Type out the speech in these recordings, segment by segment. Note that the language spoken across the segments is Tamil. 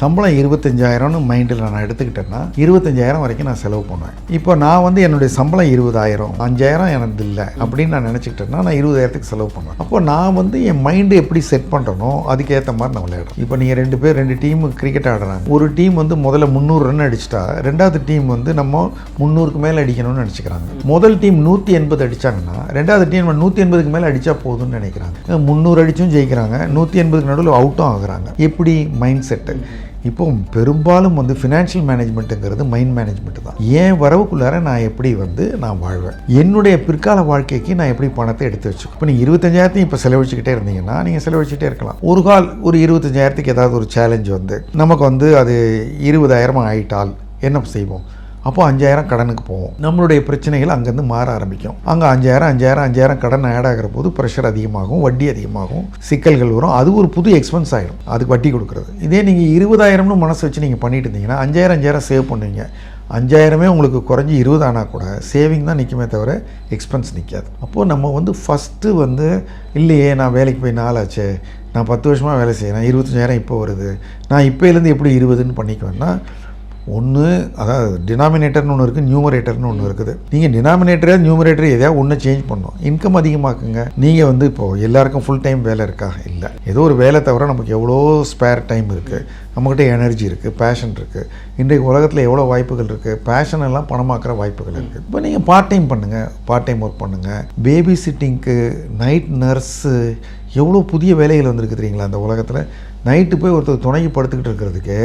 சம்பளம் 25,000ன்னு மைண்டில் நான் எடுத்துக்கிட்டேன்னா 25,000 வரைக்கும் நான் செலவு பண்ணுவேன். இப்போ நான் வந்து என்னுடைய சம்பளம் 20,000, 5,000 எனக்கு இல்லை அப்படின்னு நான் நினச்சிக்கிட்டேன்னா நான் 20,000க்கு செலவு பண்ணுவேன். அப்போ நான் வந்து என் மைண்டு எப்படி செட் பண்ணுறனோ அதுக்கேற்ற மாதிரி நான் விளையாடுறேன். இப்போ நீங்கள் 2 டீம் கிரிக்கெட் ஆடுறாங்க. ஒரு டீம் வந்து முதல்ல 300 ரன் அடிச்சிட்டா ரெண்டாவது டீம் வந்து நம்ம 300க்கு மேலே அடிக்கணும்னு நினச்சிக்கிறாங்க. முதல் டீம் 180 அடித்தாங்கன்னா ரெண்டாவது டீம் 180க்கு மேலே அடித்தா போதும்னு நினைக்கிறாங்க. 300 அடிச்சும் ஜெயிக்கிறாங்க, 180க்கு நடுவில் அவுட்டும் ஆகுறாங்க. எப்படி மைண்ட் செட்டு? இப்போ பெரும்பாலும் வந்து ஃபினான்ஷியல் மேனேஜ்மெண்ட்டுங்கிறது மைண்ட் மேனேஜ்மெண்ட் தான். ஏன் வரவுக்குள்ளார நான் எப்படி வந்து நான் வாழ்வேன், என்னுடைய பிற்கால வாழ்க்கைக்கு நான் எப்படி பணத்தை எடுத்து வச்சுக்கோ. இப்போ நீங்கள் 25,000 இப்போ செலவழிச்சுக்கிட்டே இருந்தீங்கன்னா நீங்கள் செலவழிச்சுட்டே இருக்கலாம். ஒரு 25,000க்கு ஏதாவது ஒரு சேலஞ்ச் வந்து நமக்கு வந்து அது 20,000 ஆகிட்டால் என்ன செய்வோம்? அப்போது 5,000 கடனுக்கு போவோம். நம்மளுடைய பிரச்சனைகள் அங்கேருந்து மாற ஆரம்பிக்கும். அங்கே 5,000 கடன் ஆட் ஆகிற போது ப்ரெஷர் அதிகமாகும், வட்டி அதிகமாகும், சிக்கல்கள் வரும். அது ஒரு புது எக்ஸ்பென்ஸ் ஆகிடும் அதுக்கு வட்டி கொடுக்குறது. இதே நீங்கள் 20,000ன்னு மனசு வச்சு நீங்கள் பண்ணிட்டு இருந்தீங்கன்னா 5,000 சேவ் பண்ணுவீங்க. 5,000 உங்களுக்கு குறைஞ்சி 20 ஆனால் கூட சேவிங் தான் நிற்குமே தவிர எக்ஸ்பென்ஸ் நிற்காது. அப்போது நம்ம வந்து ஃபஸ்ட்டு வந்து இல்லையே நான் வேலைக்கு போய் நாளாச்சே, நான் 10 வருஷமாக வேலை செய்கிறேன், 25,000 இப்போ வருது, நான் இப்போலேருந்து எப்படி 20ன்னு பண்ணிக்குவேன்னா, ஒன்று அதாவது டினாமினேட்டர்னு ஒன்று இருக்குது, நியூமரேட்டர்னு ஒன்று இருக்குது. நீங்கள் டினாமினேட்டரே நியூமரேட்டர் எதையாவது ஒன்று சேஞ்ச் பண்ணணும். இன்கம் அதிகமாக்குங்க. நீங்கள் வந்து இப்போது எல்லாருக்கும் ஃபுல் டைம் வேலை இருக்கா? இல்லை. ஏதோ ஒரு வேலை தவிர நமக்கு எவ்வளோ ஸ்பேர் டைம் இருக்குது, நம்மக்கிட்ட எனர்ஜி இருக்குது, பேஷன் இருக்குது. இன்றைக்கு உலகத்தில் எவ்வளோ வாய்ப்புகள் இருக்குது, பேஷன் எல்லாம் பணமாக்குற வாய்ப்புகள் இருக்குது. இப்போ நீங்கள் பார்ட் டைம் பண்ணுங்கள், பார்ட் டைம் ஒர்க் பண்ணுங்கள். பேபி சிட்டிங்க்கு, நைட் நர்ஸு, எவ்வளோ புதிய வேலைகள் வந்துருக்கு தெரியுங்களா அந்த உலகத்தில். நைட்டு போய் ஒருத்தர் துணைக்கு படுத்துக்கிட்டு இருக்கிறதுக்கு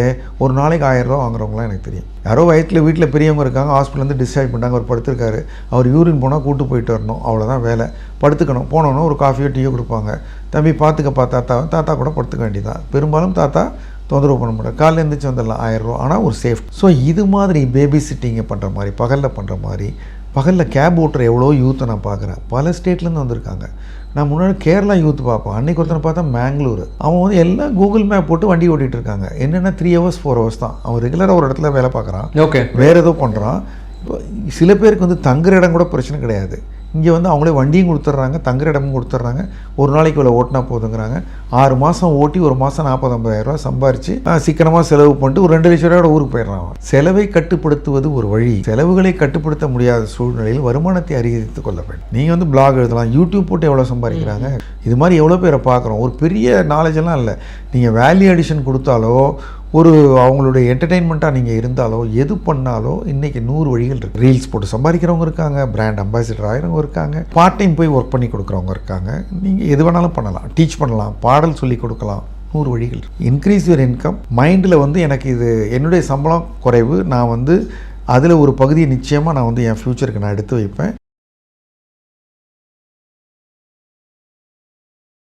ஒரு நாளைக்கு 1000 ரூபா வாங்குறவங்களாம் எனக்கு தெரியும். யாரோ வீட்டில் பெரியவங்க இருக்காங்க, ஹாஸ்பிட்டலேருந்து டிஸ்சார்ஜ் பண்ணிட்டாங்க, அவர் படுத்திருக்காரு, அவர் யூரின் போனால் கூட்டு போயிட்டு வரணும், அவ்வளோதான் வேலை. படுத்துக்கணும், போனோன்னா ஒரு காஃபியோ டீயோ கொடுப்பாங்க. தம்பி பார்த்துக்கப்பா தாத்தா கூட படுத்துக்க வேண்டியதான். பெரும்பாலும் தாத்தா தொந்தரவு பண்ண மாட்டார், காலையில் எழுந்திரிச்சு வந்துடலாம் 1000 ரூபா. ஆனால் ஒரு சேஃப்டி. ஸோ இது மாதிரி பேபி சிட்டிங்கை பண்ணுற மாதிரி, பகலில் பண்ணுற மாதிரி, பகலில் கேப் ஓட்டுற எவ்வளோ யூத்தை நான் பார்க்குறேன். பல ஸ்டேட்லேருந்து வந்திருக்காங்க. நான் முன்னாடி கேரளா யூத் பார்ப்பேன். அன்றைக்கி ஒருத்தனை பார்த்தா மேங்களூர். அவன் வந்து எல்லாம் கூகுள் மேப் போட்டு வண்டி ஓட்டிகிட்டு இருக்காங்க. என்னென்னா 3 hours 4 hours தான். அவன் ரெகுலராக ஒரு இடத்துல வேலை பார்க்குறான், ஓகே, வேறு ஏதோ பண்ணுறான். இப்போ சில பேருக்கு வந்து தங்குற இடம் கூட பிரச்சனை கிடையாது. இங்கே வந்து அவங்களே வண்டியும் கொடுத்துட்றாங்க, தங்குற இடமும் கொடுத்துட்றாங்க. ஒரு நாளைக்கு இவ்வளோ ஓட்டினா போதுங்கிறாங்க. 6 மாதம் ஓட்டி ஒரு மாதம் 40,000-50,000 ரூபா சம்பாரித்து சிக்கனமாக செலவு பண்ணிட்டு ஒரு 2 லட்ச ரூபாயோட ஊருக்கு போயிடுறான். செலவை கட்டுப்படுத்துவது ஒரு வழி. செலவுகளை கட்டுப்படுத்த முடியாத சூழ்நிலையில் வருமானத்தை அதிகரித்து கொள்ள வேண்டும். நீங்கள் வந்து பிளாக் எழுதலாம், யூடியூப் போட்டு எவ்வளோ சம்பாதிக்கிறாங்க. இது மாதிரி எவ்வளோ பேரை பார்க்குறோம். ஒரு பெரிய நாலேஜெல்லாம் இல்லை. நீங்கள் வேல்யூ அடிஷன் கொடுத்தாலோ ஒரு அவங்களுடைய என்டர்டெயின்மெண்ட்டாக நீங்கள் இருந்தாலோ எது பண்ணாலோ இன்றைக்கி 100 வழிகள் இருக்குது. ரீல்ஸ் போட்டு சம்பாதிக்கிறவங்க இருக்காங்க, பிராண்ட் அம்பாசிடர் ஆகிறவங்க இருக்காங்க, பார்ட் டைம் போய் ஒர்க் பண்ணி கொடுக்குறவங்க இருக்காங்க. நீங்கள் எது வேணாலும் பண்ணலாம், டீச் பண்ணலாம், பாடல் சொல்லி கொடுக்கலாம். 100 வழிகள். Increase your income. மைண்டில் வந்து எனக்கு இது என்னுடைய சம்பளம் குறைவு, நான் வந்து அதில் ஒரு பகுதியை நிச்சயமாக நான் வந்து என் ஃப்யூச்சருக்கு நான் எடுத்து வைப்பேன்.